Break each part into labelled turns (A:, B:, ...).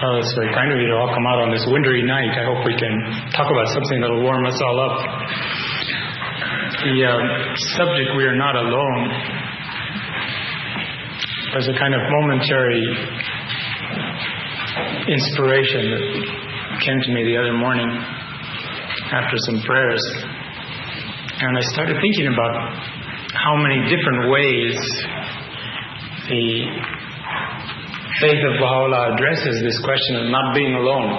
A: Well, it's very kind of you to all come out on this wintry night. I hope we can talk about something that will warm us all up. The subject, we are not alone. There's a kind of momentary inspiration that came to me the other morning after some prayers. And I started thinking about how many different ways the faith of Baha'u'llah addresses this question of not being alone.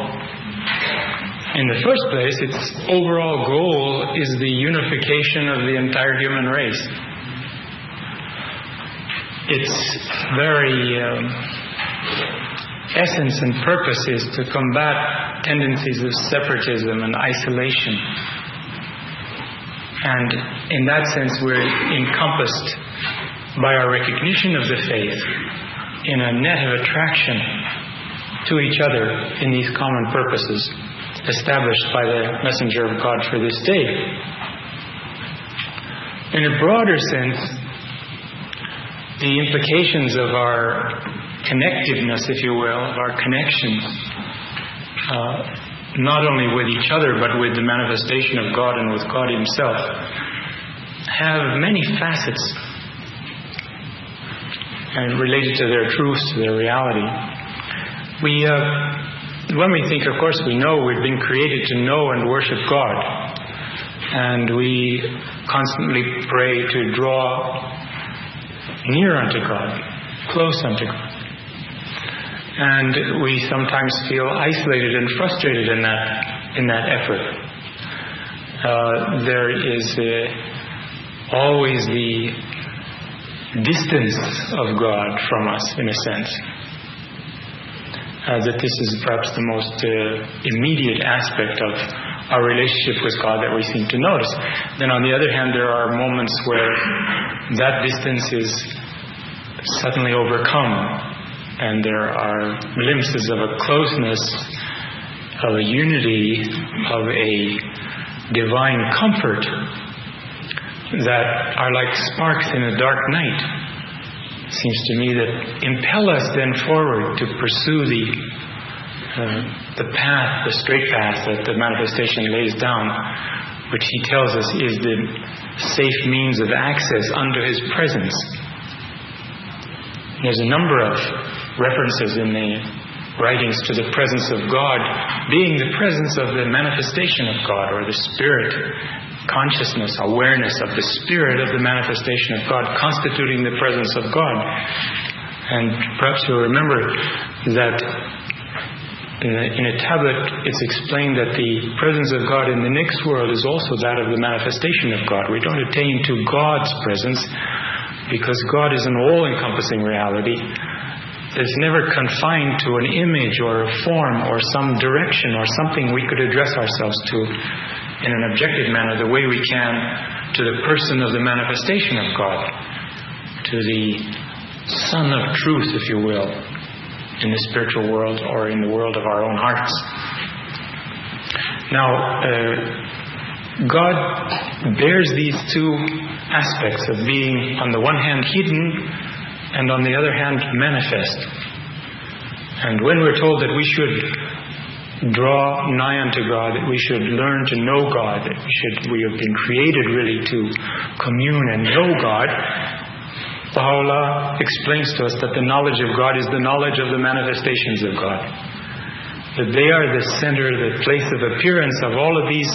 A: In the first place, its overall goal is the unification of the entire human race. Its very essence and purpose is to combat tendencies of separatism and isolation. And in that sense, we're encompassed by our recognition of the faith in a net of attraction to each other in these common purposes established by the Messenger of God for this day. In a broader sense, the implications of our connectiveness, if you will, of our connections, not only with each other but with the manifestation of God and with God Himself, have many facets and related to their truths, to their reality. When we think, of course, we know we've been created to know and worship God. And we constantly pray to draw near unto God, close unto God. And we sometimes feel isolated and frustrated in that effort. There is always the distance of God from us, in a sense. That this is perhaps the most immediate aspect of our relationship with God that we seem to notice. Then on the other hand, there are moments where that distance is suddenly overcome, and there are glimpses of a closeness, of a unity, of a divine comfort that are like sparks in a dark night. It seems to me that impel us then forward to pursue the path, the straight path that the manifestation lays down, which He tells us is the safe means of access unto His presence. There's a number of references in the writings to the presence of God being the presence of the manifestation of God, or the Spirit, consciousness, awareness of the Spirit of the manifestation of God, constituting the presence of God. And perhaps you'll remember that in a tablet it's explained that the presence of God in the next world is also that of the manifestation of God. We don't attain to God's presence because God is an all-encompassing reality. It's never confined to an image or a form or some direction or something we could address ourselves to in an objective manner, the way we can to the person of the manifestation of God, to the Son of Truth, if you will, in the spiritual world or in the world of our own hearts. Now, God bears these two aspects of being, on the one hand, hidden and on the other hand, manifest. And when we're told that we should draw nigh unto God, that we should learn to know God, that we have been created really to commune and know God, Baha'u'llah explains to us that the knowledge of God is the knowledge of the manifestations of God. That they are the center, the place of appearance of all of these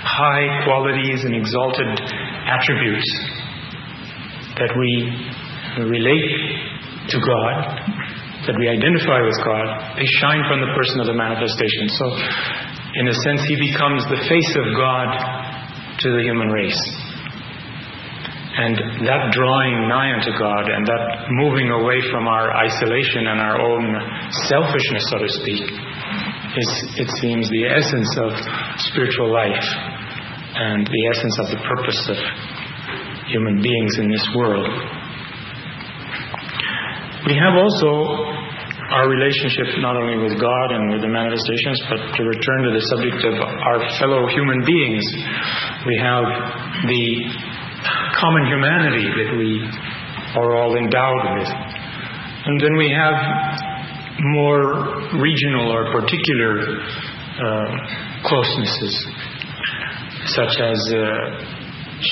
A: high qualities and exalted attributes that we relate to God, that we identify with God. They shine from the person of the manifestation. So, in a sense, He becomes the face of God to the human race. And that drawing nigh unto God and that moving away from our isolation and our own selfishness, so to speak, is, it seems, the essence of spiritual life and the essence of the purpose of human beings in this world. We have also our relationship not only with God and with the manifestations, but to return to the subject of our fellow human beings. We have the common humanity that we are all endowed with. And then we have more regional or particular closenesses, such as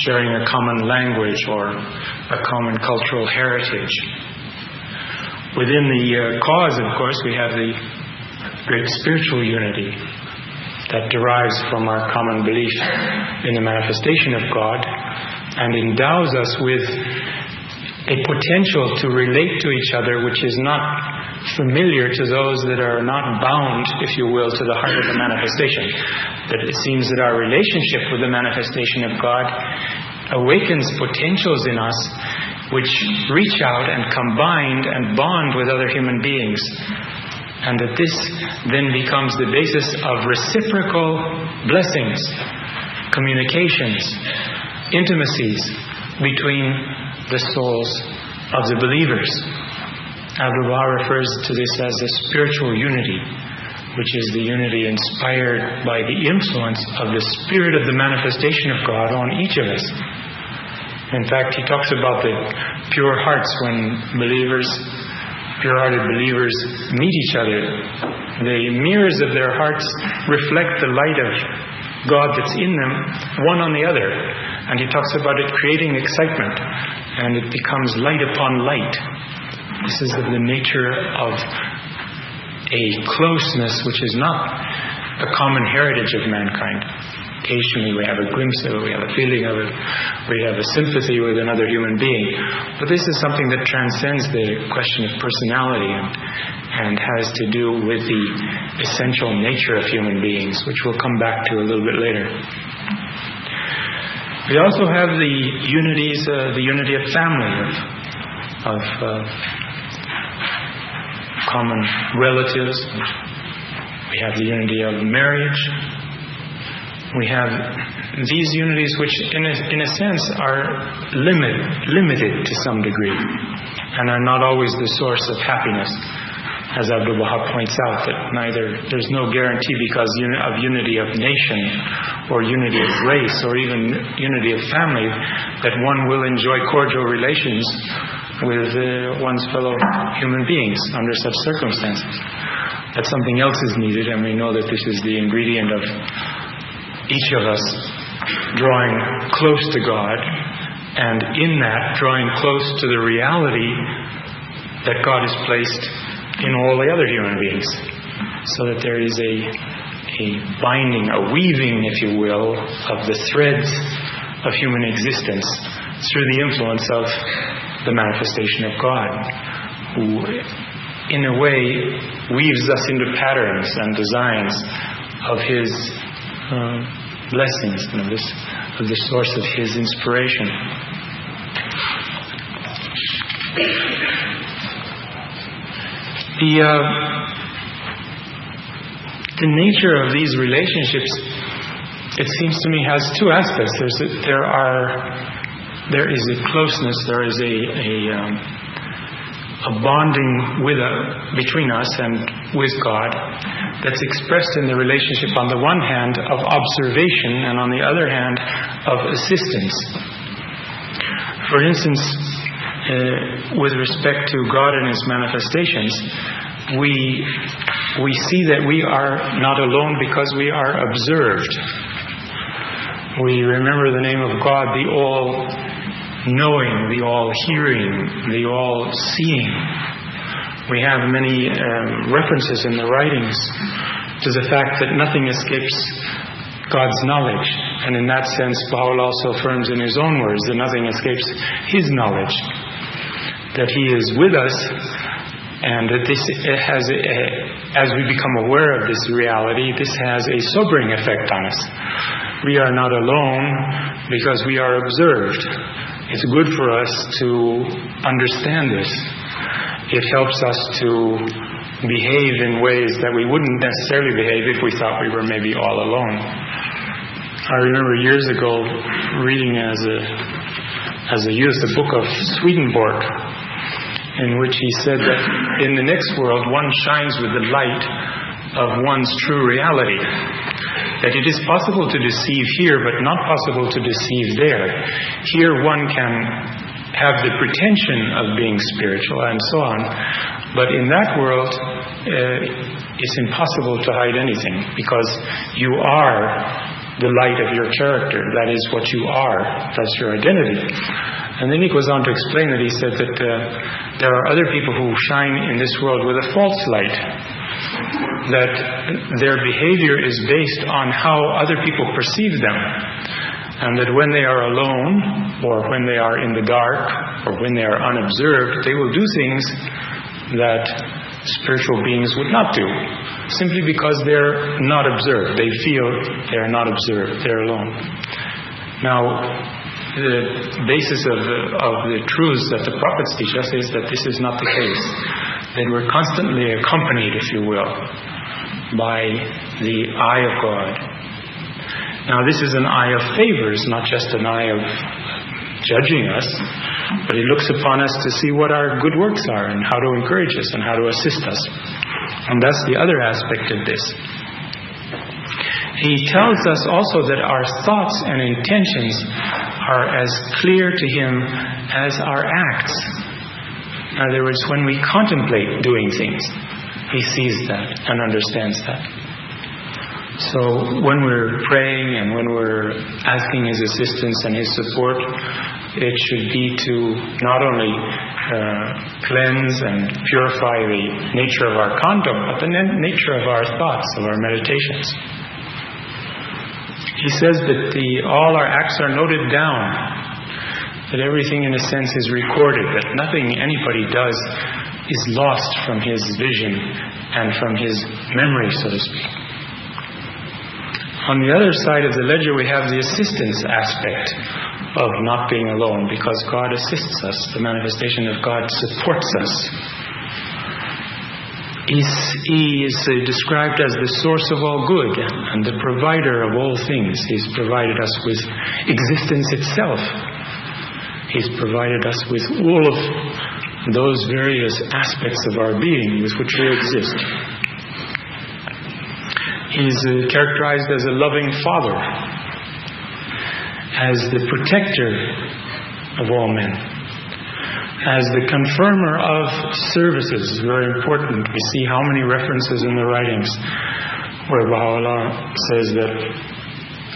A: sharing a common language or a common cultural heritage. Within the cause, of course, we have the great spiritual unity that derives from our common belief in the manifestation of God and endows us with a potential to relate to each other which is not familiar to those that are not bound, if you will, to the heart of the manifestation. That it seems that our relationship with the manifestation of God awakens potentials in us which reach out and combine and bond with other human beings. And that this then becomes the basis of reciprocal blessings, communications, intimacies between the souls of the believers. Abdu'l-Baha refers to this as the spiritual unity, which is the unity inspired by the influence of the spirit of the manifestation of God on each of us. In fact, he talks about the pure hearts when pure-hearted believers meet each other. The mirrors of their hearts reflect the light of God that's in them, one on the other. And he talks about it creating excitement, and it becomes light upon light. This is of the nature of a closeness which is not a common heritage of mankind. Occasionally we have a glimpse of it, we have a feeling of it, we have a sympathy with another human being. But this is something that transcends the question of personality and has to do with the essential nature of human beings, which we'll come back to a little bit later. We also have the unity of family, of common relatives. We have the unity of marriage. We have these unities which in a sense are limited to some degree and are not always the source of happiness. As Abdu'l-Baha points out, that there's no guarantee because of unity of nation or unity of race or even unity of family that one will enjoy cordial relations with one's fellow human beings under such circumstances. That something else is needed, and we know that this is the ingredient of each of us drawing close to God, and in that drawing close to the reality that God has placed in all the other human beings, so that there is a binding, a weaving, if you will, of the threads of human existence through the influence of the manifestation of God, who in a way weaves us into patterns and designs of His blessings, of the source of His inspiration. The nature of these relationships, it seems to me, has two aspects. There is a closeness, there is a bonding between us and with God that's expressed in the relationship, on the one hand, of observation, and on the other hand, of assistance. For instance, with respect to God and His manifestations, we see that we are not alone because we are observed. We remember the name of God, the all-knowing, the all-hearing, the all-seeing. We have many references in the writings to the fact that nothing escapes God's knowledge. And in that sense, Paul also affirms in his own words that nothing escapes His knowledge. That He is with us, and that this has, as we become aware of this reality, this has a sobering effect on us. We are not alone because we are observed. It's good for us to understand this. It helps us to behave in ways that we wouldn't necessarily behave if we thought we were maybe all alone. I remember years ago reading as a youth a book of Swedenborg, in which he said that in the next world one shines with the light of one's true reality. That it is possible to deceive here, but not possible to deceive there. Here one can have the pretension of being spiritual and so on, but in that world it's impossible to hide anything, because you are the light of your character. That is what you are. That's your identity. And then he goes on to explain that he said that there are other people who shine in this world with a false light, that their behavior is based on how other people perceive them, and that when they are alone, or when they are in the dark, or when they are unobserved, they will do things that spiritual beings would not do, simply because they're not observed. They feel they're not observed. They're alone. Now, the basis of the truths that the prophets teach us is that this is not the case. That we're constantly accompanied, if you will, by the eye of God. Now, this is an eye of favors, not just an eye of judging us, but He looks upon us to see what our good works are and how to encourage us and how to assist us. And that's the other aspect of this. He tells us also that our thoughts and intentions are as clear to Him as our acts. In other words, when we contemplate doing things, He sees that and understands that. So when we're praying and when we're asking His assistance and His support, it should be to not only cleanse and purify the nature of our conduct, but the nature of our thoughts, of our meditations. He says that all our acts are noted down, that everything in a sense is recorded, that nothing anybody does is lost from His vision and from His memory, so to speak. On the other side of the ledger, we have the assistance aspect of not being alone, because God assists us. The manifestation of God supports us. He is described as the source of all good and the provider of all things. He's provided us with existence itself. He's provided us with all of those various aspects of our being with which we exist. He's characterized as a loving Father, as the protector of all men, as the confirmer of services. Very important. We see how many references in the writings where Baha'u'llah says that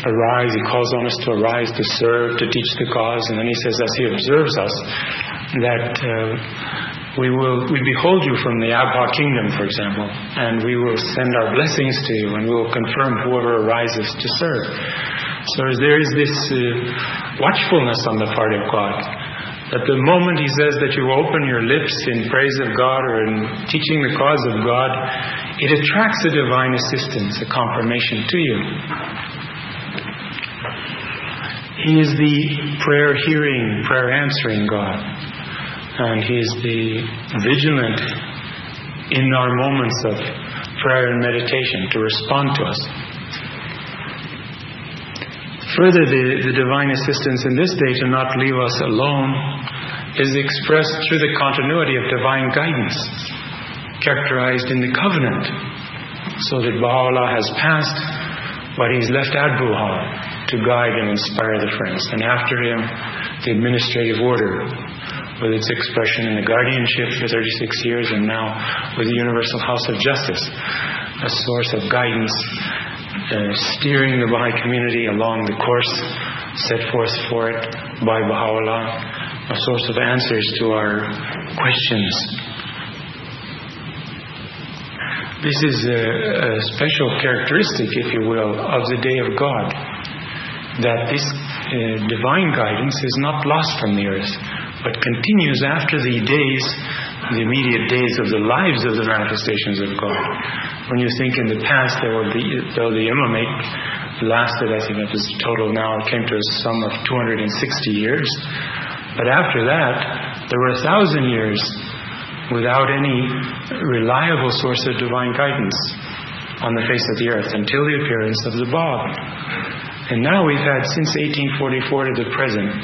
A: arise, He calls on us to arise, to serve, to teach the cause, and then He says, as He observes us, that we behold you from the Abha kingdom, for example, and we will send our blessings to you, and we will confirm whoever arises to serve. So there is this watchfulness on the part of God, that the moment He says that you open your lips in praise of God or in teaching the cause of God, it attracts a divine assistance, a confirmation to you. He is the prayer-hearing, prayer-answering God. And He is the vigilant in our moments of prayer and meditation to respond to us. Further, the divine assistance in this day to not leave us alone is expressed through the continuity of divine guidance, characterized in the covenant, so that Baha'u'llah has passed, but He's left Ad-Buha to guide and inspire the friends. And after him, the administrative order, with its expression in the guardianship for 36 years, and now with the Universal House of Justice, a source of guidance, steering the Baha'i community along the course set forth for it by Baha'u'llah, a source of answers to our questions. This is a special characteristic, if you will, of the Day of God, that this divine guidance is not lost from the earth, but continues after the days, the immediate days of the lives of the manifestations of God. When you think in the past, though the imamate lasted, I think it was total now, it came to a sum of 260 years. But after that, there were 1,000 years without any reliable source of divine guidance on the face of the earth until the appearance of the Bab. And now we've had, since 1844 to the present,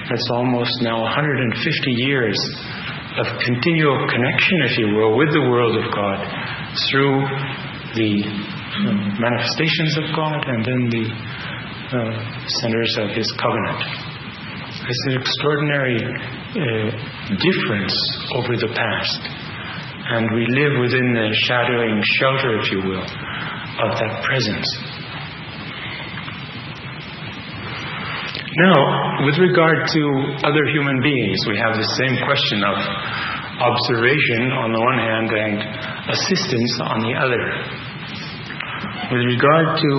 A: that's almost now 150 years of continual connection, if you will, with the world of God through the manifestations of God and then the centers of His covenant. It's an extraordinary difference over the past. And we live within the shadowing shelter, if you will, of that presence. Now, with regard to other human beings, we have the same question of observation on the one hand and assistance on the other. With regard to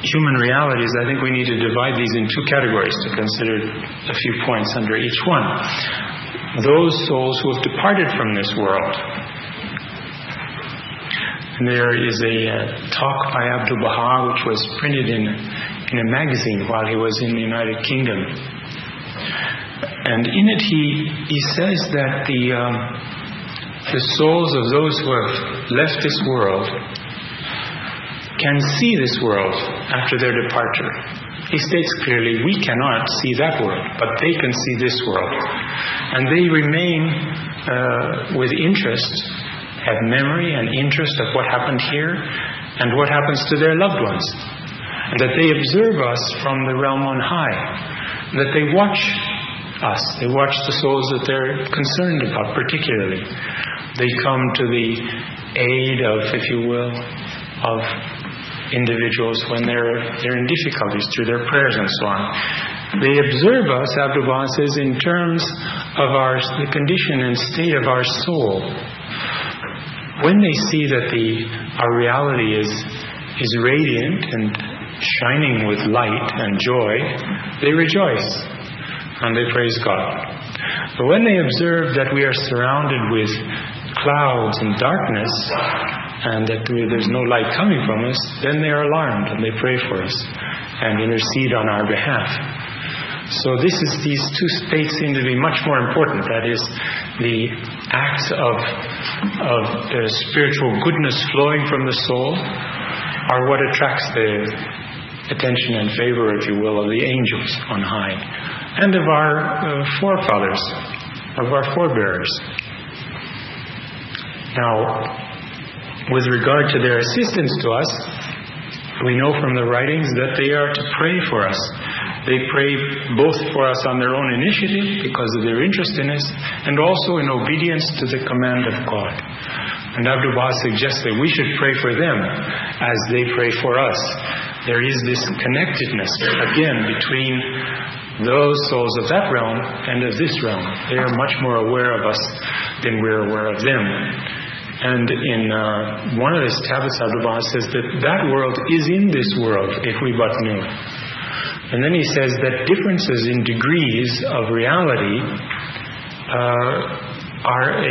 A: human realities, I think we need to divide these in two categories to consider a few points under each one. Those souls who have departed from this world. And there is a talk by Abdu'l-Baha which was printed in a magazine while he was in the United Kingdom. And in it he says that the souls of those who have left this world can see this world after their departure. He states clearly, we cannot see that world, but they can see this world. And they remain with interest, have memory and interest of what happened here and what happens to their loved ones. And that they observe us from the realm on high. That they watch us. They watch the souls that they're concerned about particularly. They come to the aid of, if you will, of individuals when they're in difficulties through their prayers and so on. They observe us, Abdu'l-Baha says, in terms of the condition and state of our soul. When they see that our reality is radiant and shining with light and joy, they rejoice and they praise God. But when they observe that we are surrounded with clouds and darkness and that there's no light coming from us, then they are alarmed and they pray for us and intercede on our behalf. So these two states seem to be much more important. That is, the acts of spiritual goodness flowing from the soul are what attracts the attention and favor, if you will, of the angels on high, and of our forefathers, of our forebearers. Now, with regard to their assistance to us, we know from the writings that they are to pray for us. They pray both for us on their own initiative because of their interest in us, and also in obedience to the command of God. And Abdu'l-Baha suggests that we should pray for them as they pray for us. There is this connectedness, again, between those souls of that realm and of this realm. They are much more aware of us than we're aware of them. And in one of his tablets, Abdu'l-Baha says that world is in this world, if we but knew. And then he says that differences in degrees of reality are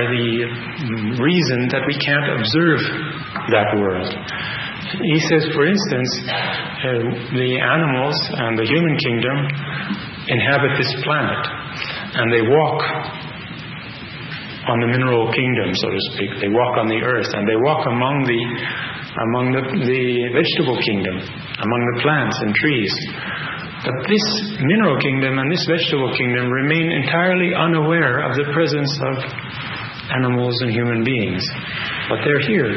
A: the reason that we can't observe that world. He says, for instance, the animals and the human kingdom inhabit this planet, and they walk on the mineral kingdom, so to speak. They walk on the earth, and they walk among the vegetable kingdom, among the plants and trees. But this mineral kingdom and this vegetable kingdom remain entirely unaware of the presence of animals and human beings. But they're here.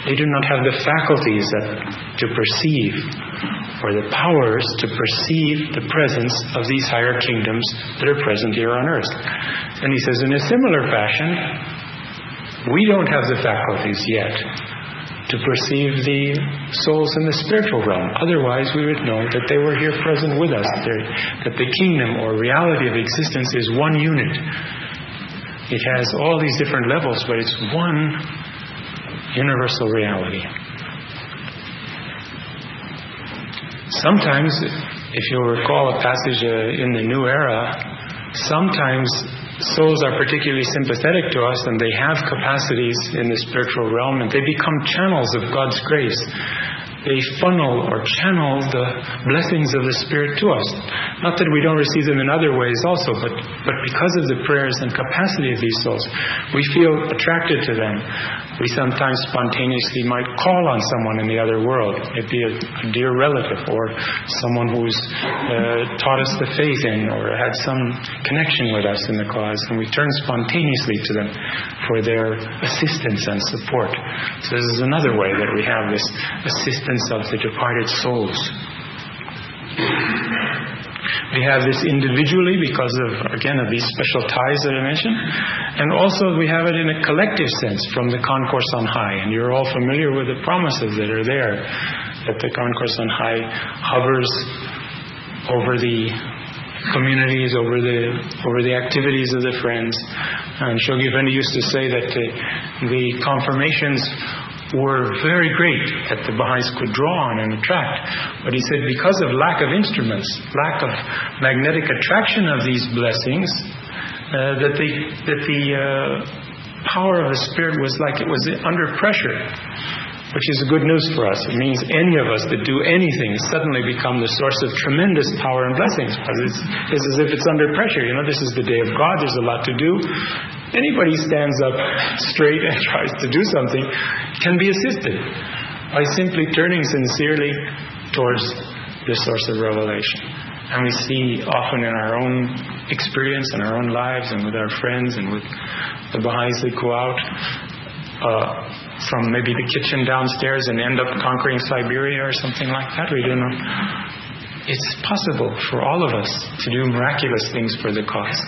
A: They do not have the faculties to perceive, or the powers to perceive the presence of these higher kingdoms that are present here on earth. And he says, in a similar fashion, we don't have the faculties yet to perceive the souls in the spiritual realm. Otherwise, we would know that they were here present with us, that the kingdom or reality of existence is one unit. It has all these different levels, but it's one universal reality. Sometimes, if you'll recall a passage in the New Era, sometimes souls are particularly sympathetic to us, and they have capacities in the spiritual realm, and they become channels of God's grace. They funnel or channel the blessings of the Spirit to us. Not that we don't receive them in other ways also, but because of the prayers and capacity of these souls, we feel attracted to them. We sometimes spontaneously might call on someone in the other world. It'd be a dear relative or someone who's taught us the faith in or had some connection with us in the cause, and we turn spontaneously to them for their assistance and support. So this is another way that we have this assistance of the departed souls. We have this individually because of these special ties that I mentioned. And also we have it in a collective sense from the concourse on high. And you're all familiar with the promises that are there, that the concourse on high hovers over the communities, over the activities of the friends. And Shoghi Effendi used to say that the confirmations were very great that the Baha'is could draw on and attract. But he said because of lack of instruments, lack of magnetic attraction of these blessings, that the power of the Spirit was like it was under pressure, which is good news for us. It means any of us that do anything suddenly become the source of tremendous power and blessings, because it's as if it's under pressure. This is the day of God, there's a lot to do. Anybody stands up straight and tries to do something can be assisted by simply turning sincerely towards the source of revelation. And we see often in our own experience, in our own lives, and with our friends, and with the Baha'is that go out from maybe the kitchen downstairs and end up conquering Siberia or something like that. We don't know. It's possible for all of us to do miraculous things for the cause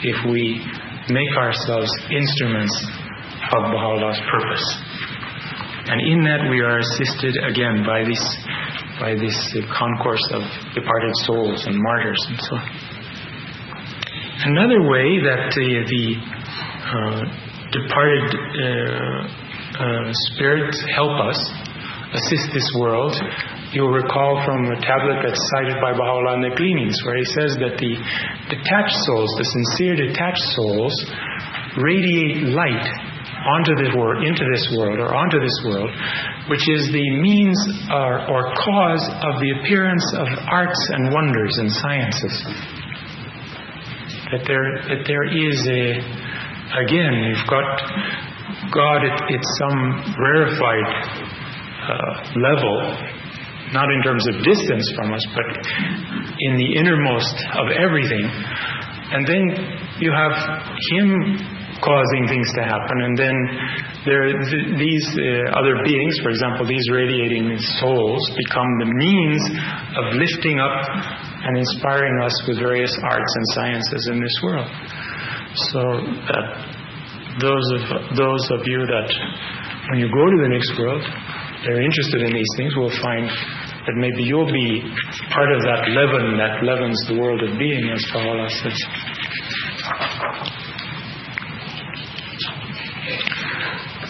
A: if we make ourselves instruments of Baha'u'llah's purpose. And in that we are assisted again by this concourse of departed souls and martyrs and so on. Another way that the departed spirits help us assist this world, you'll recall from a tablet that's cited by Baha'u'llah in the Gleanings, where he says that the detached souls, the sincere detached souls, radiate light into this world, which is the means or cause of the appearance of arts and wonders and sciences. That there is you've got God at some rarefied level, not in terms of distance from us, but in the innermost of everything. And then you have Him causing things to happen, and then there these other beings, for example, these radiating souls, become the means of lifting up and inspiring us with various arts and sciences in this world. So that those of you that, when you go to the next world, they're interested in these things, will find that maybe you'll be part of that leaven that leavens the world of being, as Baha'u'llah says.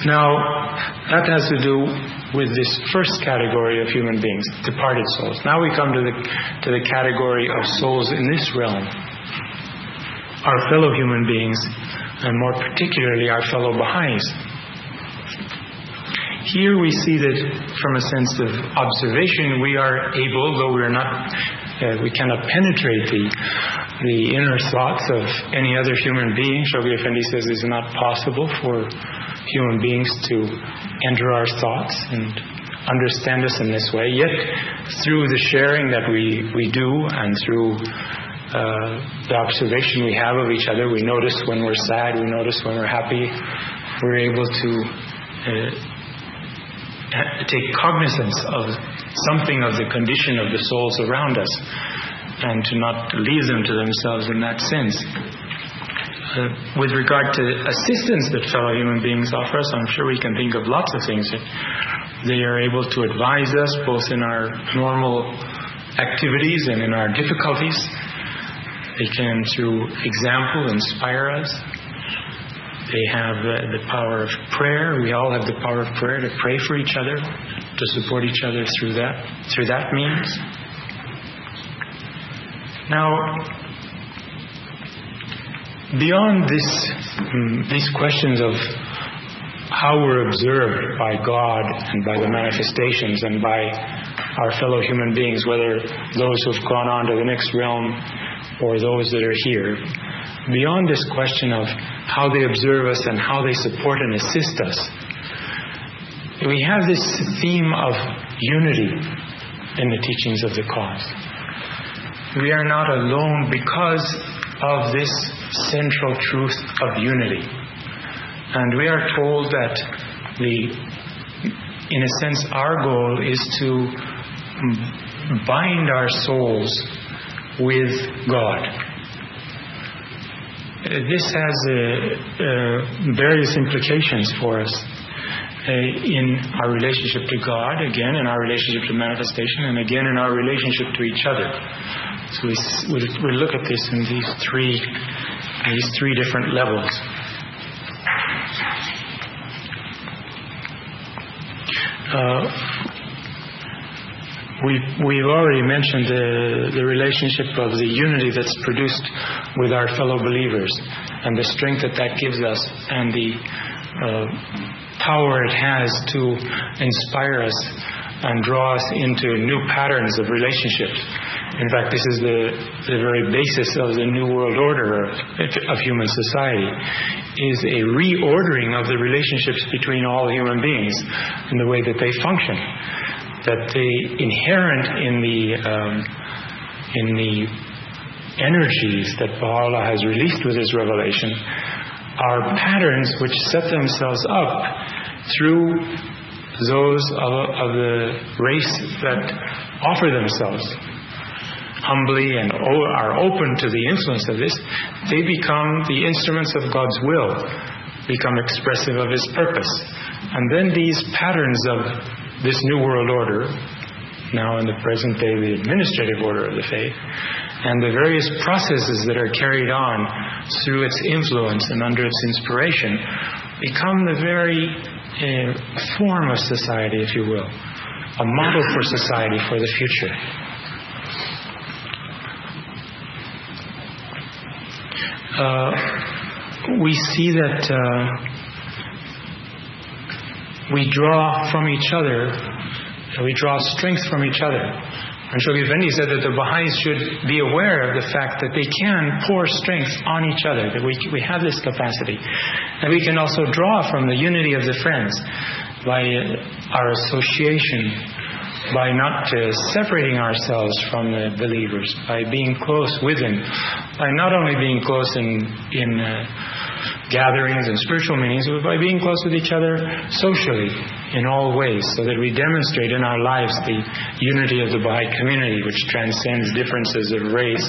A: Now, that has to do with this first category of human beings, departed souls. Now we come to the category of souls in this realm, our fellow human beings, and more particularly our fellow Baha'is. Here we see that from a sense of observation we are able, though we cannot penetrate the inner thoughts of any other human being. Shoghi Effendi says it's not possible for human beings to enter our thoughts and understand us in this way. Yet, through the sharing that we do, and through the observation we have of each other, we notice when we're sad, we notice when we're happy. We're able to take cognizance of something of the condition of the souls around us, and to not leave them to themselves in that sense. With regard to assistance that fellow human beings offer us, I'm sure we can think of lots of things. They are able to advise us both in our normal activities and in our difficulties. They can, through example, inspire us. They have the power of prayer. We all have the power of prayer to pray for each other, to support each other through that means. Now, beyond these questions of how we're observed by God and by the manifestations and by our fellow human beings, whether those who've gone on to the next realm or those that are here, beyond this question of how they observe us and how they support and assist us, we have this theme of unity in the teachings of the cause. We are not alone because of this central truth of unity. And we are told that in a sense, our goal is to bind our souls with God. This has various implications for us in our relationship to God, again in our relationship to manifestation, and again in our relationship to each other. So we look at this in these three different levels. We've already mentioned the relationship of the unity that's produced with our fellow believers, and the strength that gives us, and the power it has to inspire us and draw us into new patterns of relationships. In fact, this is the very basis of the New World Order of human society, is a reordering of the relationships between all human beings in the way that they function. That inherent in the energies that Baha'u'llah has released with his revelation are patterns which set themselves up through those of the race that offer themselves humbly and are open to the influence of this. They become the instruments of God's will, become expressive of his purpose. And then these patterns of this New World Order, now in the present day the administrative order of the faith, and the various processes that are carried on through its influence and under its inspiration, become the very form of society, if you will, a model for society for the future. We see that we draw from each other, we draw strength from each other. And Shoghi Effendi said that the Baha'is should be aware of the fact that they can pour strength on each other, that we have this capacity. And we can also draw from the unity of the friends by our association, by not separating ourselves from the believers, by being close with them, by not only being close in gatherings and spiritual meetings, but by being close with each other socially in all ways, so that we demonstrate in our lives the unity of the Baha'i community, which transcends differences of race,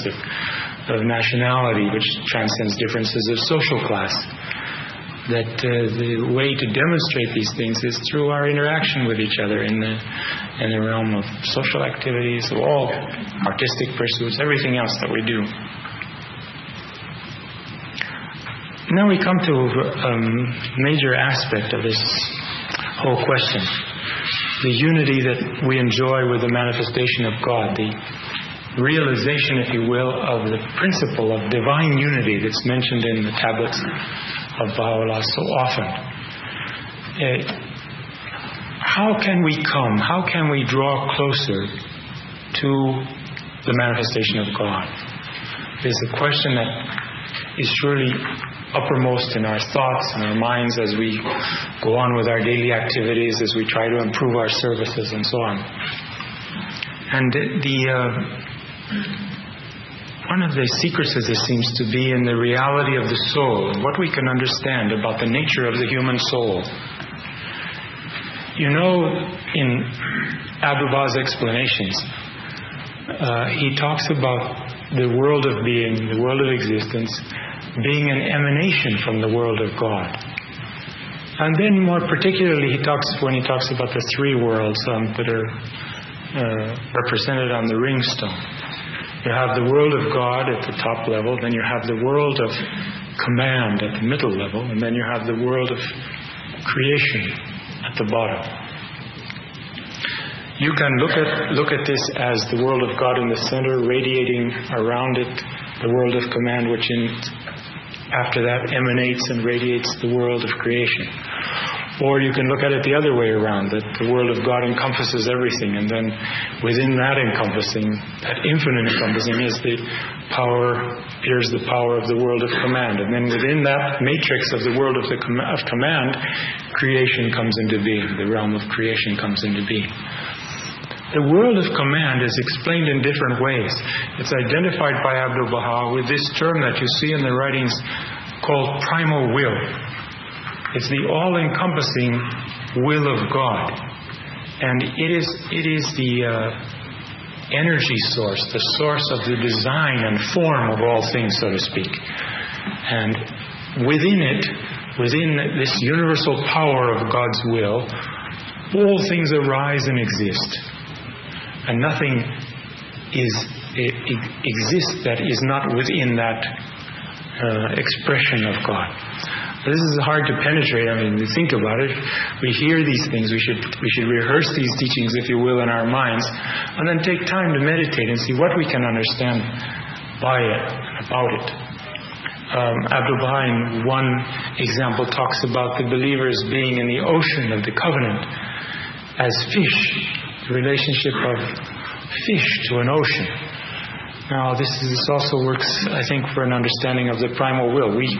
A: of nationality, which transcends differences of social class. That the way to demonstrate these things is through our interaction with each other in the realm of social activities, of all artistic pursuits, everything else that we do. Now we come to a major aspect of this whole question. The unity that we enjoy with the manifestation of God, the realization, if you will, of the principle of divine unity that's mentioned in the tablets of Baha'u'llah so often. How can we draw closer to the manifestation of God? Is the question that is surely uppermost in our thoughts and our minds as we go on with our daily activities, as we try to improve our services and so on. And one of the secrets of this seems to be in the reality of the soul, and what we can understand about the nature of the human soul. You know, in Abdu'l-Baha''s explanations, he talks about the world of being, the world of existence, being an emanation from the world of God. And then more particularly, when he talks about the three worlds that are represented on the ring stone. You have the world of God at the top level, then you have the world of command at the middle level, and then you have the world of creation at the bottom. You can look at this as the world of God in the center, radiating around it the world of command, which after that emanates and radiates the world of creation. Or you can look at it the other way around, that the world of God encompasses everything, and then within that encompassing, that infinite encompassing, is the power of the world of command. And then within that matrix of the world of command, creation comes into being. The realm of creation comes into being. The world of command is explained in different ways. It's identified by Abdu'l-Baha with this term that you see in the writings called Primal Will. It's the all-encompassing will of God. And it is the energy source, the source of the design and form of all things, so to speak. And within it, within this universal power of God's will, all things arise and exist. And nothing exists that is not within that expression of God. This is hard to penetrate. I mean, we think about it. We hear these things. We should rehearse these teachings, if you will, in our minds, and then take time to meditate and see what we can understand by it, about it. Abdu'l-Baha, in one example, talks about the believers being in the ocean of the covenant as fish, the relationship of fish to an ocean. Now, this also works, I think, for an understanding of the primal will. We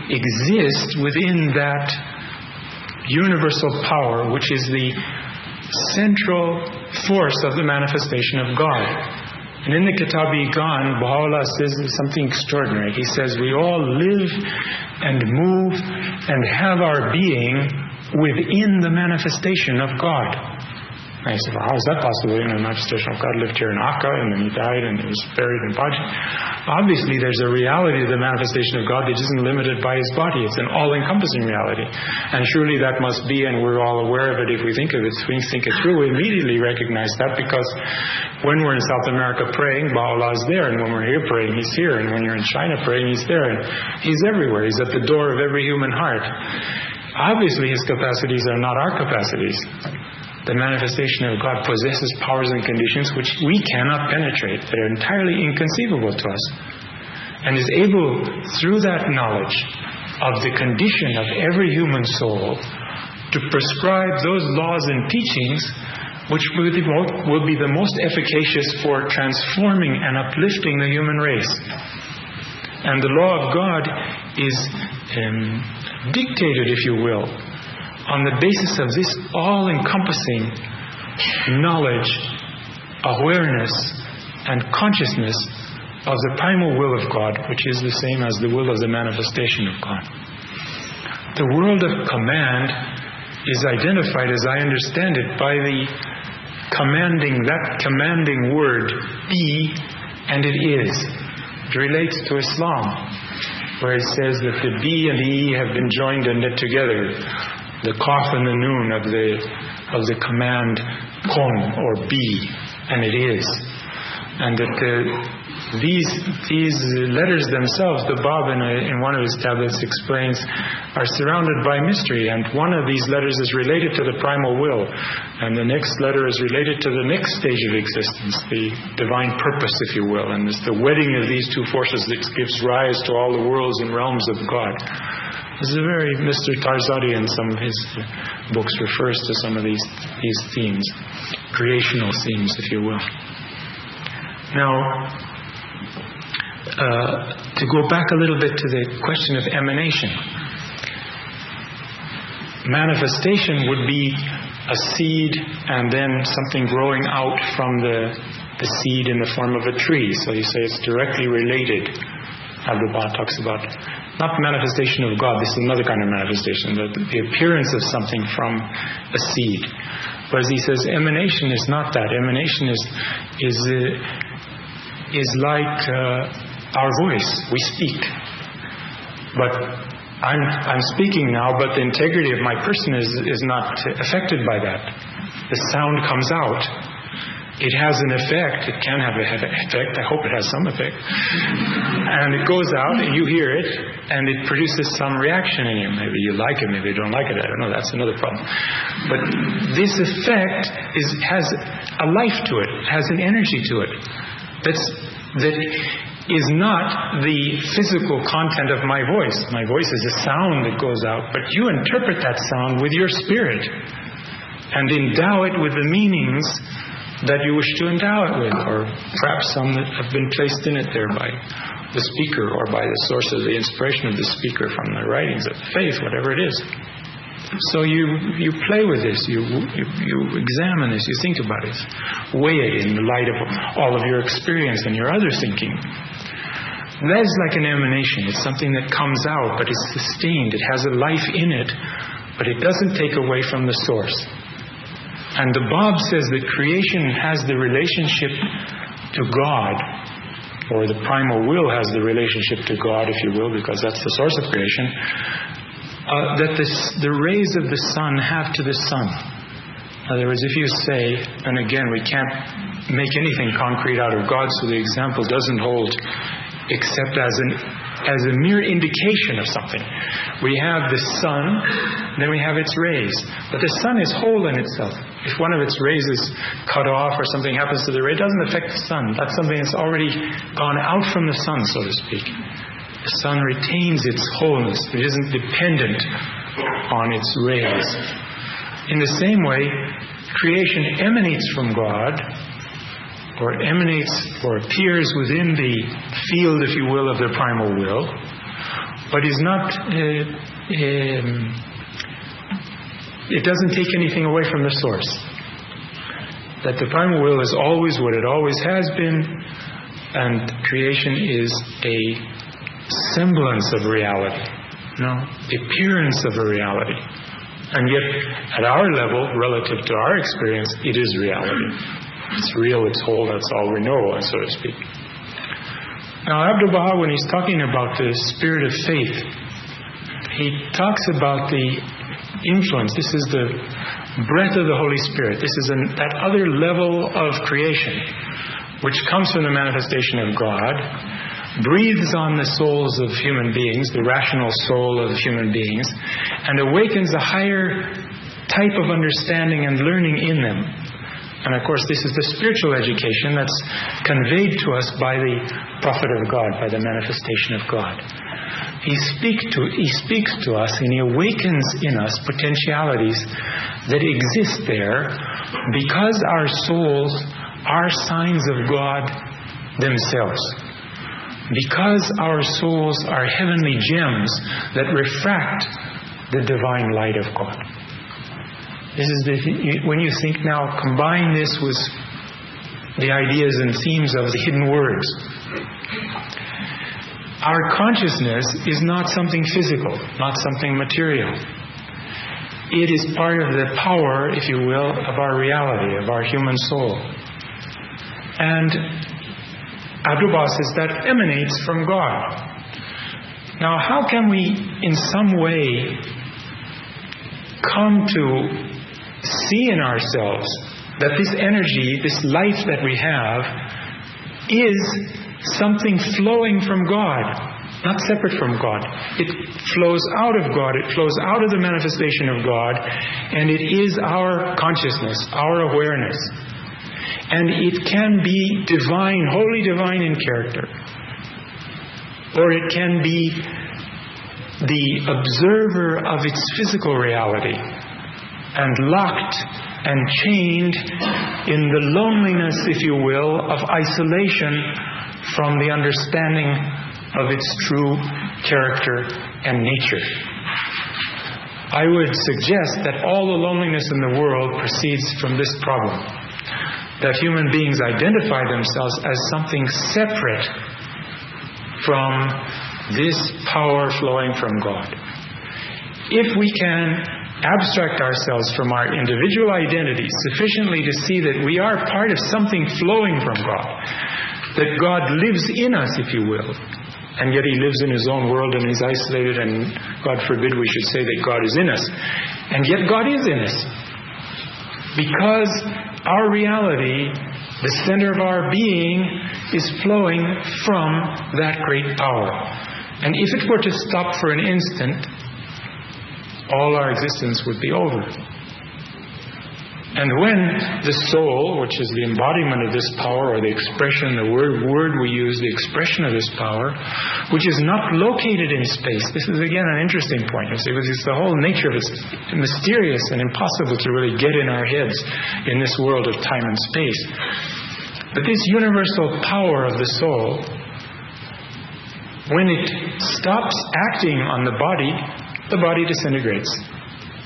A: exist within that universal power, which is the central force of the manifestation of God. And in the Kitab-i-Gan, Baha'u'llah says something extraordinary. He says, we all live and move and have our being within the manifestation of God. And I said, well, how is that possible? The manifestation of God lived here in Akka, and then he died, and he was buried in Baji. Obviously, there's a reality to the manifestation of God that isn't limited by his body. It's an all-encompassing reality. And surely that must be, and we're all aware of it if we think of it, if we think it through, we immediately recognize that, because when we're in South America praying, Baha'u'llah is there, and when we're here praying, he's here, and when you're in China praying, he's there, and he's everywhere. He's at the door of every human heart. Obviously, his capacities are not our capacities. The manifestation of God possesses powers and conditions which we cannot penetrate, that are entirely inconceivable to us, and is able, through that knowledge of the condition of every human soul, to prescribe those laws and teachings which will be the most efficacious for transforming and uplifting the human race. And the law of God is dictated, if you will, on the basis of this all-encompassing knowledge, awareness, and consciousness of the primal will of God, which is the same as the will of the manifestation of God. The world of command is identified, as I understand it, by the commanding word, be, and it is. It relates to Islam, where it says that the be and the e have been joined and knit together. The qaf and the noon of the command kun, or be, and it is. And that these letters themselves, the Bab in one of his tablets explains, are surrounded by mystery. And one of these letters is related to the primal will, and the next letter is related to the next stage of existence, the divine purpose, if you will. And it's the wedding of these two forces that gives rise to all the worlds and realms of God. This is Mr. Tarzadi in some of his books refers to some of these themes, creational themes, if you will. Now, to go back a little bit to the question of emanation. Manifestation would be a seed and then something growing out from the seed in the form of a tree. So you say it's directly related. Abdu'l-Baha talks about not the manifestation of God. This is another kind of manifestation, the appearance of something from a seed. Whereas he says emanation is not that. Emanation is like our voice. We speak, but I'm speaking now, but the integrity of my person is not affected by that. The sound comes out. It has an effect. It can have an effect. I hope it has some effect. And it goes out, and you hear it, and it produces some reaction in you. Maybe you like it, maybe you don't like it. I don't know. That's another problem. But this effect has a life to it. It has an energy to it. That is not the physical content of my voice. My voice is a sound that goes out, but you interpret that sound with your spirit and endow it with the meanings that you wish to endow it with, or perhaps some that have been placed in it there by the speaker or by the source of the inspiration of the speaker from the writings of faith, whatever it is. So you play with this, you examine this, you think about it, weigh it in the light of all of your experience and your other thinking. That is like an emanation. It's something that comes out, but it's sustained. It has a life in it, but it doesn't take away from the source. And the Bab says that creation has the relationship to God, or the primal will has the relationship to God, if you will, because that's the source of creation, that the rays of the sun have to the sun. In other words, if you say, and again, we can't make anything concrete out of God, so the example doesn't hold except as a mere indication of something. We have the sun, then we have its rays. But the sun is whole in itself. If one of its rays is cut off or something happens to the ray, it doesn't affect the sun. That's something that's already gone out from the sun, so to speak. The sun retains its wholeness. It isn't dependent on its rays. In the same way, creation emanates from God, or emanates or appears within the field, if you will, of the primal will, but is not, it doesn't take anything away from the source. That the primal will is always what it always has been, and creation is a semblance of reality, appearance of a reality. And yet, at our level, relative to our experience, it is reality. It's real, it's whole, that's all we know, so to speak. Now, Abdu'l-Baha, when he's talking about the spirit of faith, he talks about the influence. This is the breath of the Holy Spirit. This is that other level of creation, which comes from the manifestation of God, breathes on the souls of human beings, the rational soul of human beings, and awakens a higher type of understanding and learning in them. And of course, this is the spiritual education that's conveyed to us by the prophet of God, by the manifestation of God. He speaks to us and he awakens in us potentialities that exist there because our souls are signs of God themselves. Because our souls are heavenly gems that refract the divine light of God. This is when you think now, combine this with the ideas and themes of the hidden words. Our consciousness is not something physical, not something material. It is part of the power, if you will, of our reality, of our human soul. And Abdu'l-Baha says that emanates from God. Now, how can we, in some way, come to see in ourselves that this energy, this life that we have, is something flowing from God, not separate from God. It flows out of God, it flows out of the manifestation of God, and it is our consciousness, our awareness. And it can be divine, wholly divine in character. Or it can be the observer of its physical reality, and locked and chained in the loneliness, if you will, of isolation from the understanding of its true character and nature. I would suggest that all the loneliness in the world proceeds from this problem, that human beings identify themselves as something separate from this power flowing from God. If we can abstract ourselves from our individual identities sufficiently to see that we are part of something flowing from God, that God lives in us, if you will, and yet He lives in His own world and He's isolated, and God forbid we should say that God is in us, and yet God is in us. Because our reality, the center of our being, is flowing from that great power. And if it were to stop for an instant, all our existence would be over. And when the soul, which is the embodiment of this power, or the expression, the word we use, the expression of this power, which is not located in space. This is again an interesting point, you see, because it's the whole nature of it's mysterious and impossible to really get in our heads in this world of time and space. But this universal power of the soul, when it stops acting on the body disintegrates.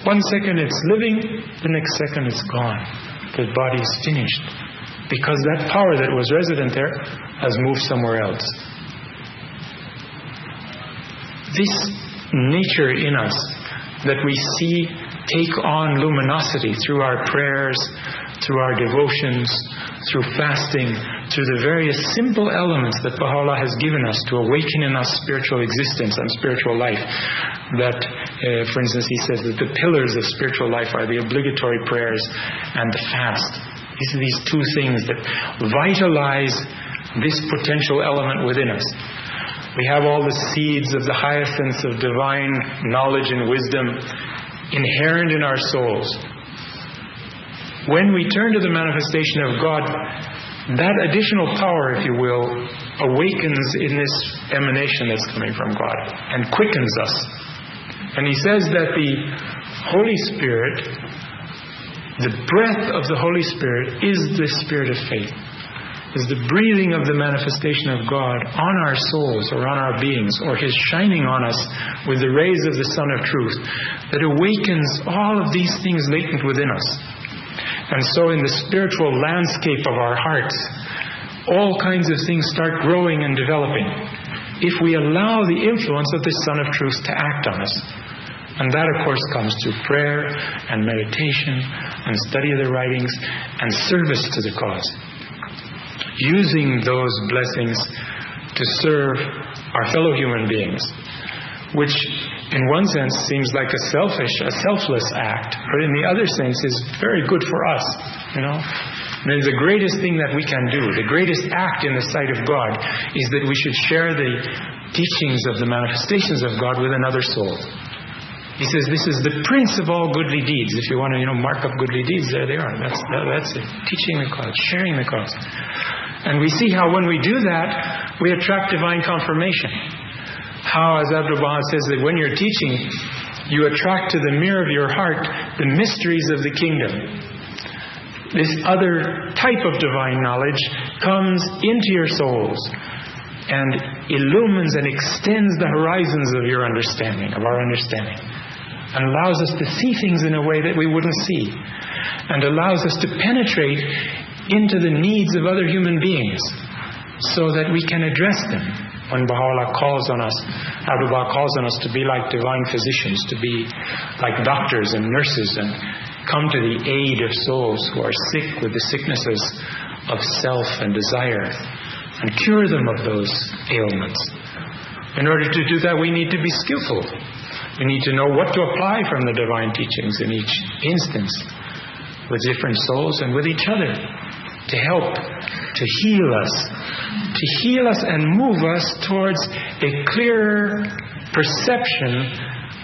A: 1 second it's living, the next second it's gone. The body is finished. Because that power that was resident there has moved somewhere else. This nature in us that we see take on luminosity through our prayers, through our devotions, through fasting, through the various simple elements that Baha'u'llah has given us to awaken in us spiritual existence and spiritual life. That, for instance, he says that the pillars of spiritual life are the obligatory prayers and the fast. These are these two things that vitalize this potential element within us. We have all the seeds of the hyacinths of divine knowledge and wisdom inherent in our souls. When we turn to the manifestation of God, that additional power, if you will, awakens in this emanation that's coming from God and quickens us. And he says that the Holy Spirit, the breath of the Holy Spirit is the spirit of faith, is the breathing of the manifestation of God on our souls or on our beings, or His shining on us with the rays of the Sun of Truth that awakens all of these things latent within us. And so in the spiritual landscape of our hearts, all kinds of things start growing and developing if we allow the influence of the Sun of Truth to act on us. And that, of course, comes through prayer and meditation and study of the writings and service to the cause. Using those blessings to serve our fellow human beings, which in one sense seems like a selfless act, but in the other sense is very good for us, And the greatest thing that we can do, the greatest act in the sight of God, is that we should share the teachings of the manifestations of God with another soul. He says this is the prince of all goodly deeds. If you want to, mark up goodly deeds, there they are. That's it. Teaching the cause, sharing the cause. And we see how when we do that, we attract divine confirmation. How, as Abdu'l-Baha says, that when you're teaching, you attract to the mirror of your heart the mysteries of the kingdom. This other type of divine knowledge comes into your souls and illumines and extends the horizons of your understanding, of our understanding, and allows us to see things in a way that we wouldn't see, and allows us to penetrate into the needs of other human beings so that we can address them. When Baha'u'llah calls on us, Abdu'l-Baha calls on us to be like divine physicians, to be like doctors and nurses, and come to the aid of souls who are sick with the sicknesses of self and desire, and cure them of those ailments. In order to do that, we need to be skillful. We need to know what to apply from the divine teachings in each instance, with different souls and with each other, to help, to heal us and move us towards a clearer perception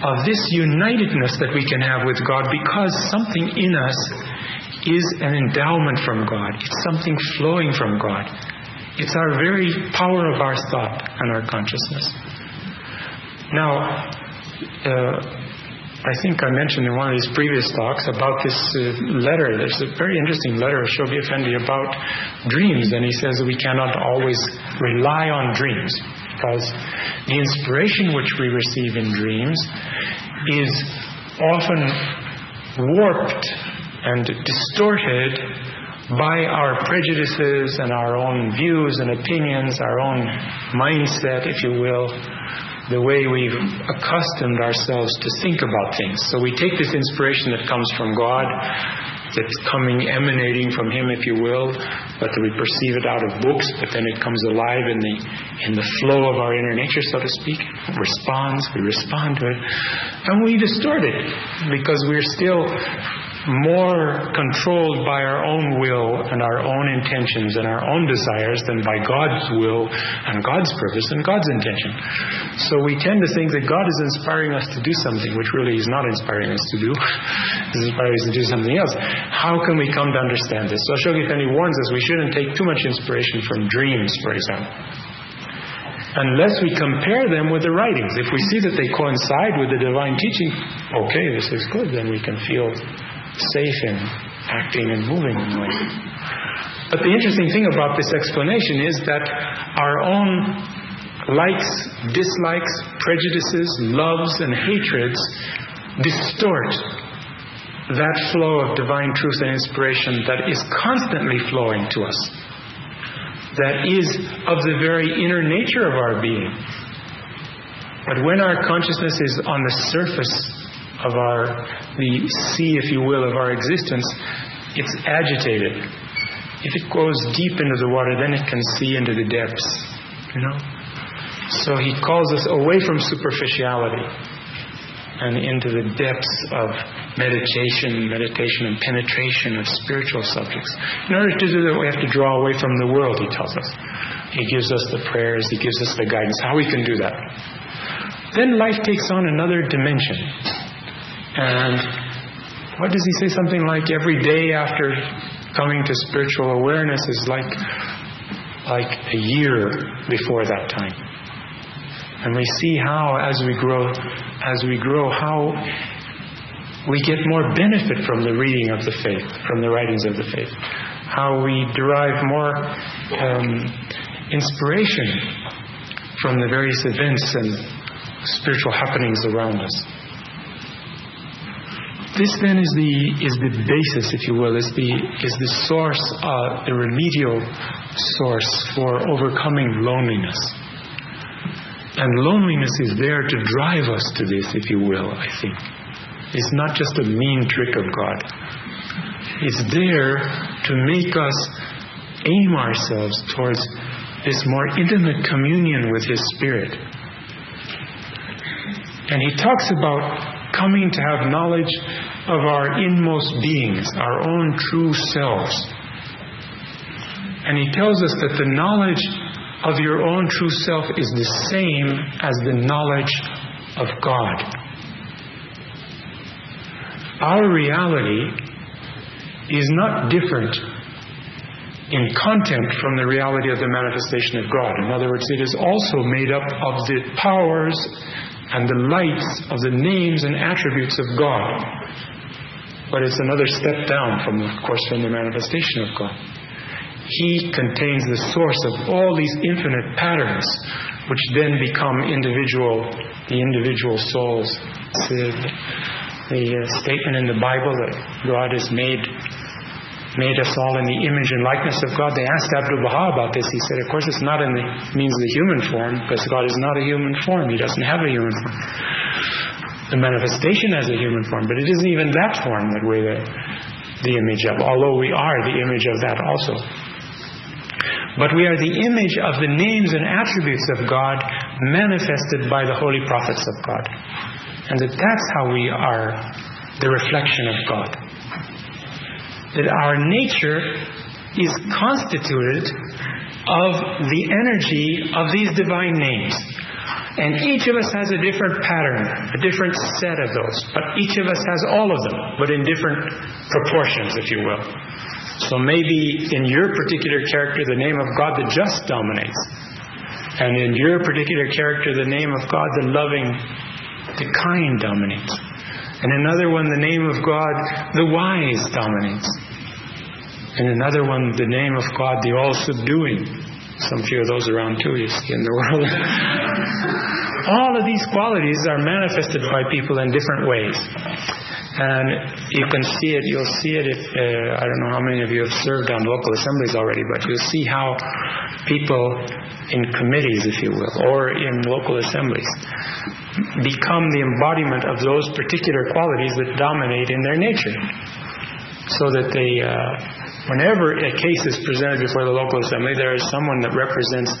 A: of this unitedness that we can have with God, because something in us is an endowment from God. It's something flowing from God. It's our very power of our thought and our consciousness. Now, I think I mentioned in one of these previous talks about this letter. There's a very interesting letter of Shoghi Effendi about dreams, and he says that we cannot always rely on dreams, because the inspiration which we receive in dreams is often warped and distorted by our prejudices and our own views and opinions, our own mindset, if you will, the way we've accustomed ourselves to think about things. So we take this inspiration that comes from God, that's emanating from Him, if you will, but we perceive it out of books, but then it comes alive in the flow of our inner nature, so to speak. It responds, we respond to it, and we distort it, because we're still more controlled by our own will and our own intentions and our own desires than by God's will and God's purpose and God's intention. So we tend to think that God is inspiring us to do something which really He's not inspiring us to do. He's inspiring us to do something else. How can we come to understand this? So Shoghi Effendi warns us we shouldn't take too much inspiration from dreams, for example, unless we compare them with the writings. If we see that they coincide with the divine teaching, okay, this is good, then we can feel safe in acting and moving in a way. But the interesting thing about this explanation is that our own likes, dislikes, prejudices, loves and hatreds distort that flow of divine truth and inspiration that is constantly flowing to us, that is of the very inner nature of our being. But when our consciousness is on the surface the sea, if you will, of our existence, it's agitated. If it goes deep into the water, then it can see into the depths, So He calls us away from superficiality and into the depths of meditation and penetration of spiritual subjects. In order to do that, we have to draw away from the world, He tells us. He gives us the prayers, He gives us the guidance, how we can do that. Then life takes on another dimension. And what does He say? Something like every day after coming to spiritual awareness is like a year before that time. And we see how, as we grow, how we get more benefit from the reading of the faith, from the writings of the faith. How we derive more inspiration from the various events and spiritual happenings around us. This then is the basis, if you will, is the source, the remedial source for overcoming loneliness. And loneliness is there to drive us to this, if you will, I think. It's not just a mean trick of God. It's there to make us aim ourselves towards this more intimate communion with His Spirit. And He talks about coming to have knowledge of our inmost beings, our own true selves. And He tells us that the knowledge of your own true self is the same as the knowledge of God. Our reality is not different in content from the reality of the manifestation of God. In other words, it is also made up of the powers and the lights of the names and attributes of God. But it's another step down from the manifestation of God. He contains the source of all these infinite patterns, which then become the individual souls. The statement in the Bible that God has made us all in the image and likeness of God. They asked Abdu'l-Baha about this. He said, of course, it's not in the means of the human form, because God is not a human form. He doesn't have a human form. The manifestation has a human form, but it isn't even that form that we're the image of, although we are the image of that also. But we are the image of the names and attributes of God manifested by the holy prophets of God. And that's how we are the reflection of God. That our nature is constituted of the energy of these divine names. And each of us has a different pattern, a different set of those. But each of us has all of them, but in different proportions, if you will. So maybe in your particular character, the name of God, the just, dominates. And in your particular character, the name of God, the loving, the kind, dominates. And another one, the name of God, the wise, dominates. And another one, the name of God, the all-subduing. Some few of those around too, you see, in the world. All of these qualities are manifested by people in different ways. And you can see it, you'll see it if, I don't know how many of you have served on local assemblies already, but you'll see how people in committees, if you will, or in local assemblies, become the embodiment of those particular qualities that dominate in their nature. So that they, whenever a case is presented before the local assembly, there is someone that represents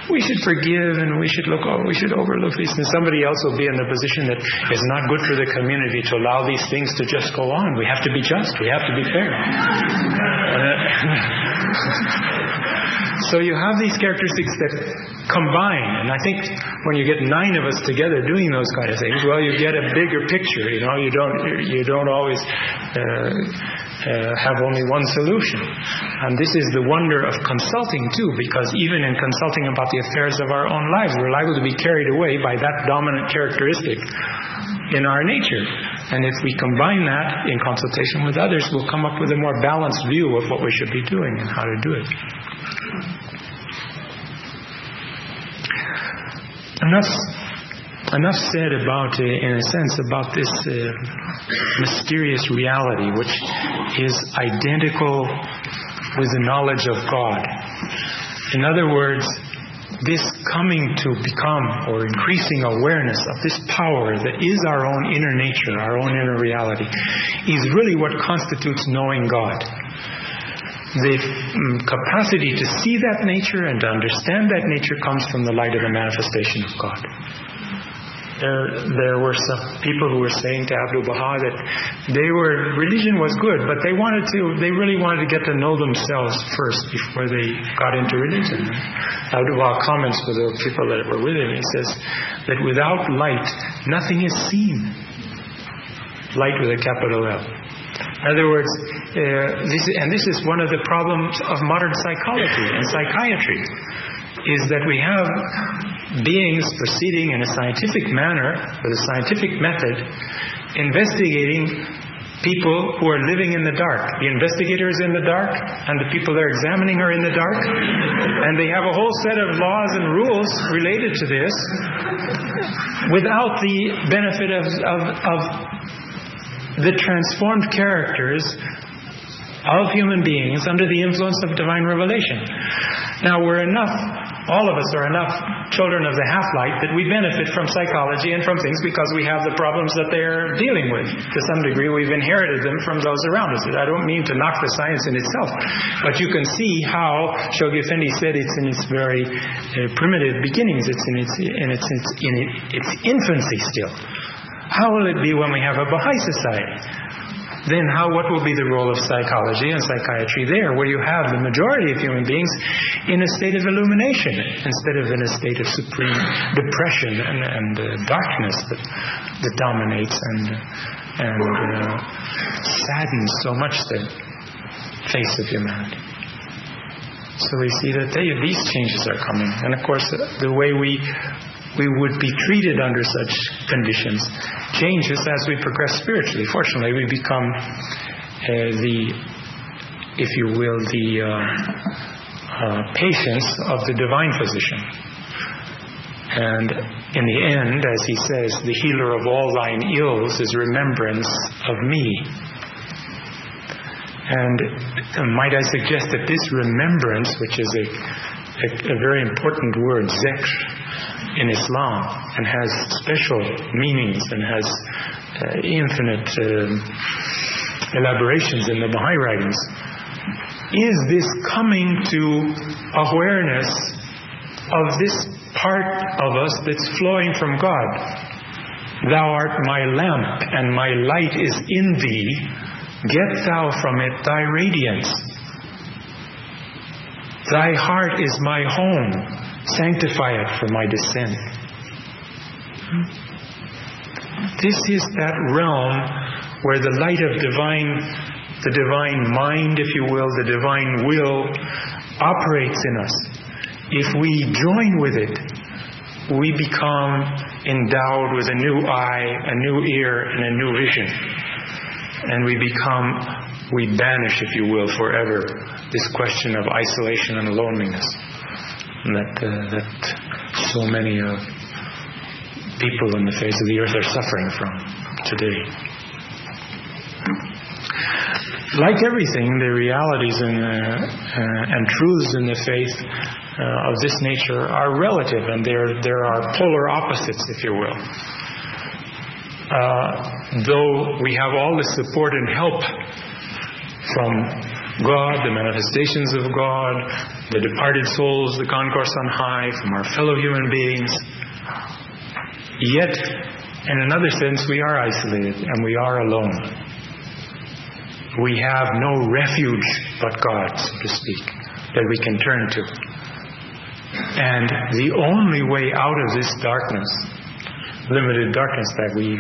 A: we should forgive and we should overlook these things. Somebody else will be in the position that it's not good for the community to allow these things to just go on. We have to be just. We have to be fair. So you have these characteristics that combine, and I think when you get 9 of us together doing those kind of things, well, you get a bigger picture. You don't always have only one solution. And this is the wonder of consulting too, because even in consulting about the affairs of our own lives, we're liable to be carried away by that dominant characteristic in our nature. And if we combine that in consultation with others, we'll come up with a more balanced view of what we should be doing and how to do it. Enough said about, in a sense, about this mysterious reality, which is identical with the knowledge of God. In other words, this coming to become or increasing awareness of this power that is our own inner nature, our own inner reality, is really what constitutes knowing God. The capacity to see that nature and to understand that nature comes from the light of the manifestation of God. There were some people who were saying to Abdu'l-Baha that religion was good, but they really wanted to get to know themselves first before they got into religion. Abdu'l-Baha comments for the people that were with him. He says that without light, nothing is seen. Light with a capital L. In other words, this is one of the problems of modern psychology and psychiatry, is that we have beings proceeding in a scientific manner, with a scientific method, investigating people who are living in the dark. The investigator is in the dark, and the people they're examining are in the dark, and they have a whole set of laws and rules related to this, without the benefit of the transformed characters of human beings under the influence of divine revelation. Now, all of us are enough children of the half-light that we benefit from psychology and from things because we have the problems that they're dealing with. To some degree, we've inherited them from those around us. I don't mean to knock the science in itself, but you can see how Shoghi Effendi said it's in its very primitive beginnings. It's in its infancy still. How will it be when we have a Baha'i society? Then what will be the role of psychology and psychiatry there, where you have the majority of human beings in a state of illumination instead of in a state of supreme depression and darkness that dominates and saddens so much the face of humanity. So we see that these changes are coming. And of course, the way we would be treated under such conditions changes as we progress spiritually. Fortunately, we become the patients of the divine physician. And in the end, as he says, the healer of all thine ills is remembrance of me. And might I suggest that this remembrance, which is a very important word, zikr, in Islam, and has special meanings and has infinite elaborations in the Baha'i writings, is this coming to awareness of this part of us that's flowing from God. Thou art my lamp, and my light is in thee. Get thou from it thy radiance. Thy heart is my home. Sanctify it for my descent. This is that realm where the light of the divine mind, if you will, the divine will, operates in us. If we join with it, we become endowed with a new eye, a new ear, and a new vision. And we banish, if you will, forever this question of isolation and loneliness that so many people on the face of the earth are suffering from today. Like everything, the realities and truths in the faith of this nature are relative, and there are polar opposites, if you will. Though we have all the support and help from God, the manifestations of God, the departed souls, the concourse on high, from our fellow human beings, yet, in another sense, we are isolated and we are alone. We have no refuge but God, so to speak, that we can turn to. And the only way out of this darkness, limited darkness that we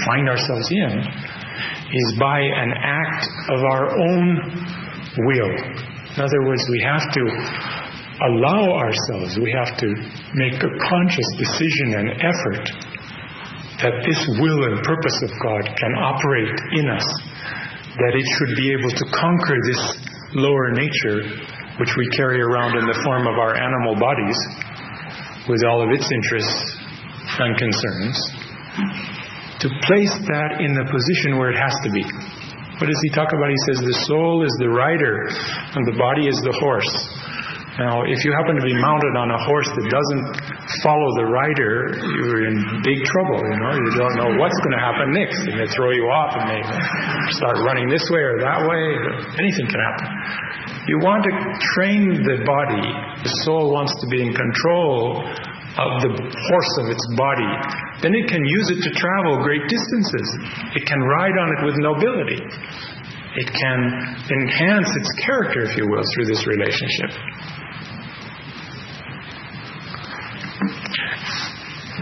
A: find ourselves in, is by an act of our own will. In other words, we have to allow ourselves, we have to make a conscious decision and effort that this will and purpose of God can operate in us, that it should be able to conquer this lower nature which we carry around in the form of our animal bodies with all of its interests and concerns, to place that in the position where it has to be. What does he talk about? He says the soul is the rider and the body is the horse. Now, if you happen to be mounted on a horse that doesn't follow the rider, you're in big trouble, You don't know what's going to happen next. And they throw you off and they start running this way or that way. Anything can happen. You want to train the body. The soul wants to be in control of the horse of its body. Then it can use it to travel great distances. It can ride on it with nobility. It can enhance its character, if you will, through this relationship.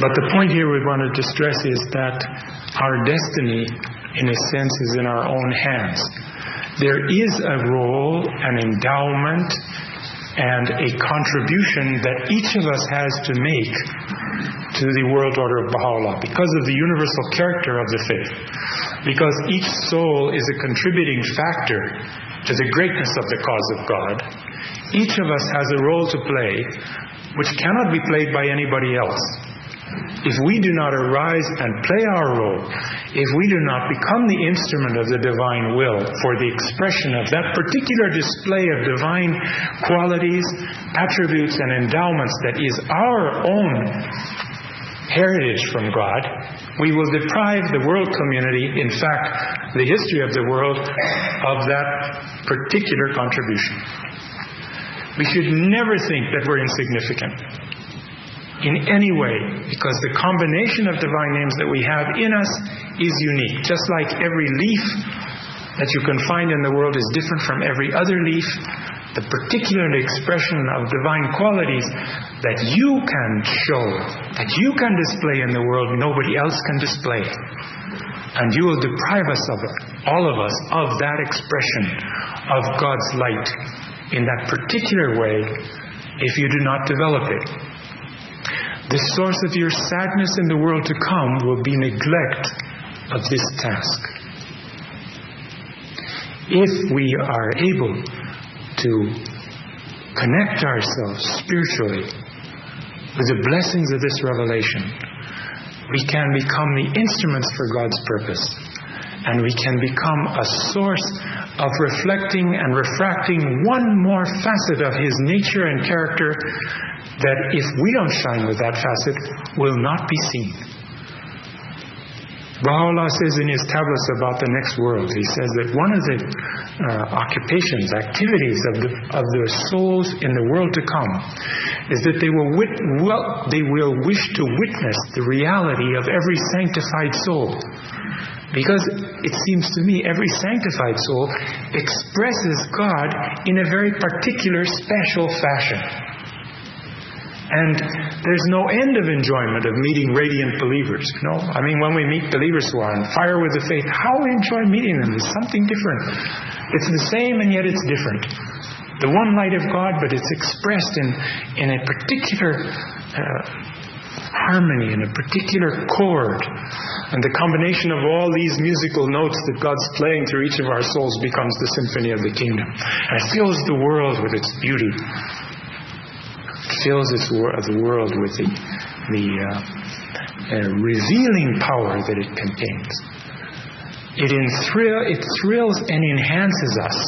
A: But the point here we wanted to stress is that our destiny, in a sense, is in our own hands. There is a role, an endowment, and a contribution that each of us has to make to the world order of Baha'u'llah because of the universal character of the faith. Because each soul is a contributing factor to the greatness of the cause of God. Each of us has a role to play which cannot be played by anybody else. If we do not arise and play our role, if we do not become the instrument of the divine will for the expression of that particular display of divine qualities, attributes, and endowments that is our own heritage from God, we will deprive the world community, in fact, the history of the world, of that particular contribution. We should never think that we're insignificant in any way, because the combination of divine names that we have in us is unique. Just like every leaf that you can find in the world is different from every other leaf, the particular expression of divine qualities that you can show, that you can display in the world, nobody else can display. And you will deprive us of it, all of us, of that expression of God's light in that particular way if you do not develop it. The source of your sadness in the world to come will be neglect of this task. If we are able to connect ourselves spiritually with the blessings of this revelation, we can become the instruments for God's purpose. And we can become a source of reflecting and refracting one more facet of His nature and character that, if we don't shine with that facet, will not be seen. Baha'u'llah says in his tablets about the next world, he says that one of the occupations, activities of the souls in the world to come is that they will wish to witness the reality of every sanctified soul. Because it seems to me every sanctified soul expresses God in a very particular, special fashion. And there's no end of enjoyment of meeting radiant believers. I mean, when we meet believers who are on fire with the faith, how we enjoy meeting them. There's something different. It's the same and yet it's different. The one light of God, but it's expressed in a particular harmony, in a particular chord. And the combination of all these musical notes that God's playing through each of our souls becomes the symphony of the kingdom. And it fills the world with its beauty. Fills the world with the revealing power that it contains. It thrills and enhances us.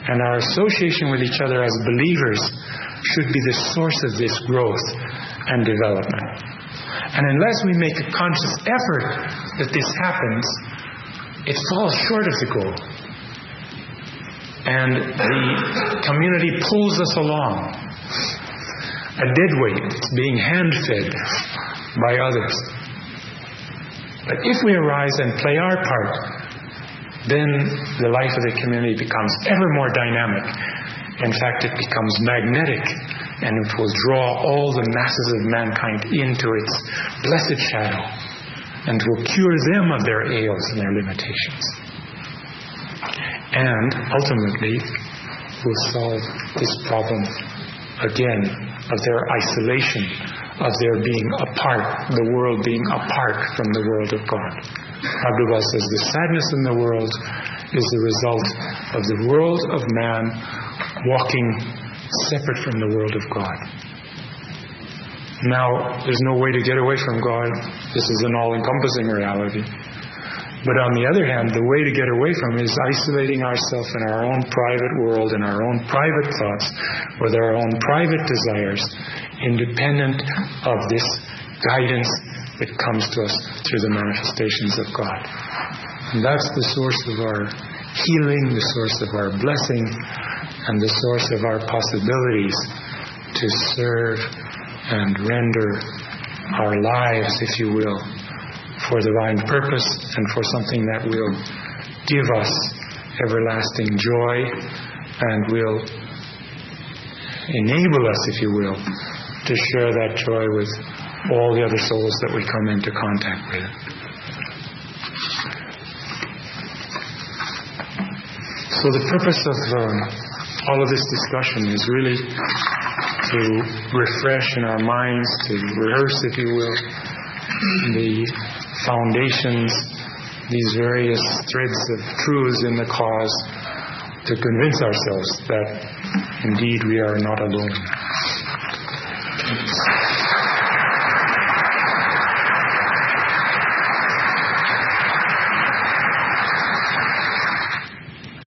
A: And our association with each other as believers should be the source of this growth and development. And unless we make a conscious effort that this happens, it falls short of the goal. And the community pulls us along. A dead weight that's being hand-fed by others. But if we arise and play our part, then the life of the community becomes ever more dynamic. In fact, it becomes magnetic, and it will draw all the masses of mankind into its blessed shadow, and will cure them of their ails and their limitations. And ultimately, will solve this problem again of their isolation, of their being apart, the world being apart from the world of God. Abdullah says the sadness in the world is the result of the world of man walking separate from the world of God. Now, there's no way to get away from God. This is an all-encompassing reality. But on the other hand, the way to get away from it is isolating ourselves in our own private world, in our own private thoughts, with our own private desires, independent of this guidance that comes to us through the manifestations of God. And that's the source of our healing, the source of our blessing, and the source of our possibilities to serve and render our lives, if you will, for divine purpose and for something that will give us everlasting joy and will enable us, if you will, to share that joy with all the other souls that we come into contact with. So the purpose of all of this discussion is really to refresh in our minds, to rehearse, if you will, the foundations, these various threads of truths in the cause, to convince ourselves that indeed we are not alone.